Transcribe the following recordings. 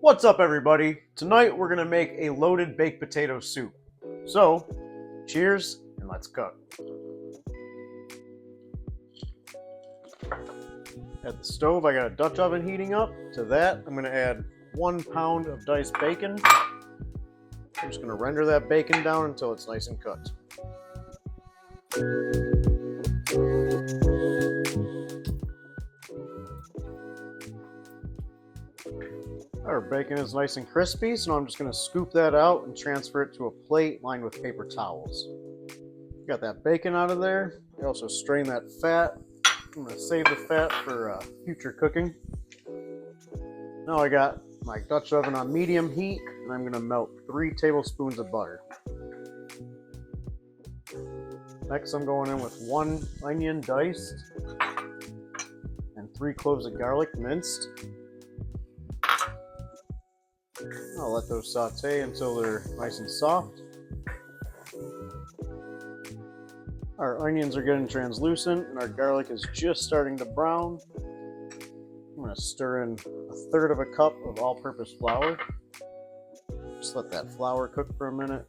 What's up, everybody? Tonight we're gonna make a loaded baked potato soup. So, cheers and let's cook. At the stove, I got a Dutch oven heating up. To that, I'm gonna add 1 pound of diced bacon. I'm just gonna render that bacon down until it's nice and cooked. Our bacon is nice and crispy, so I'm just going to scoop that out and transfer it to a plate lined with paper towels. Got that bacon out of there. I also strain that fat. I'm going to save the fat for future cooking. Now I got my Dutch oven on medium heat, and I'm going to melt 3 tablespoons of butter. Next, I'm going in with 1 onion diced and 3 cloves of garlic minced. I'll let those saute until they're nice and soft. Our onions are getting translucent and our garlic is just starting to brown. I'm going to stir in 1/3 of a cup of all-purpose flour. Just let that flour cook for a minute.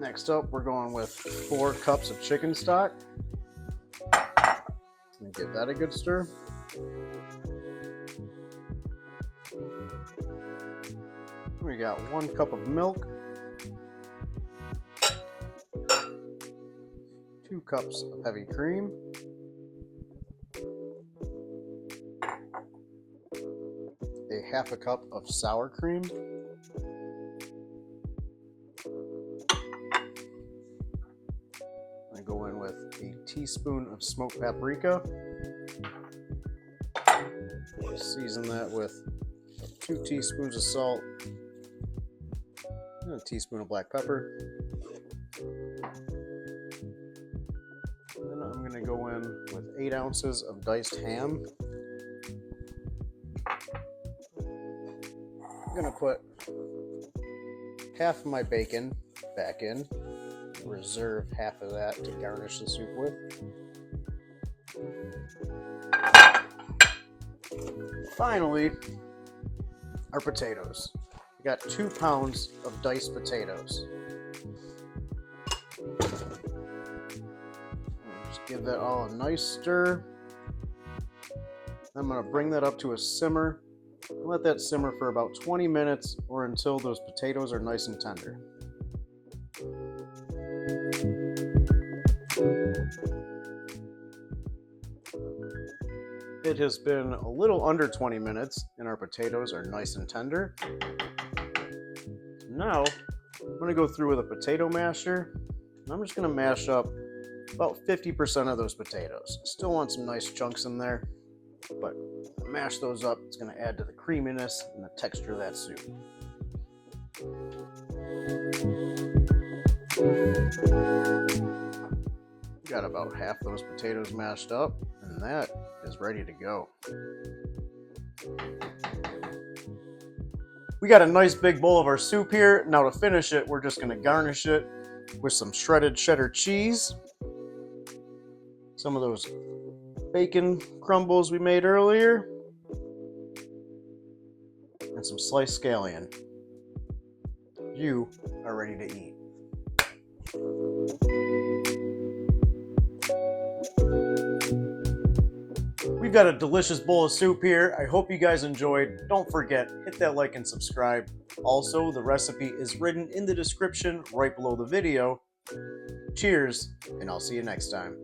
Next up, we're going with 4 cups of chicken stock. And give that a good stir. We got 1 cup of milk, 2 cups of heavy cream, a 1/2 cup of sour cream, I go in with a teaspoon of smoked paprika. Season that with 2 teaspoons of salt and a teaspoon of black pepper. And then I'm going to go in with 8 ounces of diced ham. I'm going to put half of my bacon back in. Reserve half of that to garnish the soup with. Finally, our potatoes. We got 2 pounds of diced potatoes. Just give that all a nice stir. I'm going to bring that up to a simmer. Let that simmer for about 20 minutes or until those potatoes are nice and tender. It has been a little under 20 minutes and our potatoes are nice and tender. Now, I'm going to go through with a potato masher and I'm just going to mash up about 50% of those potatoes. Still want some nice chunks in there, but mash those up. It's going to add to the creaminess and the texture of that soup. Got about half those potatoes mashed up, and that is ready to go. We got a nice big bowl of our soup here. Now to finish it, we're just going to garnish it with some shredded cheddar cheese, some of those bacon crumbles we made earlier, and some sliced scallion. You are ready to eat. We've got a delicious bowl of soup here. I hope you guys enjoyed. Don't forget, hit that like and subscribe. Also, the recipe is written in the description right below the video. Cheers, and I'll see you next time.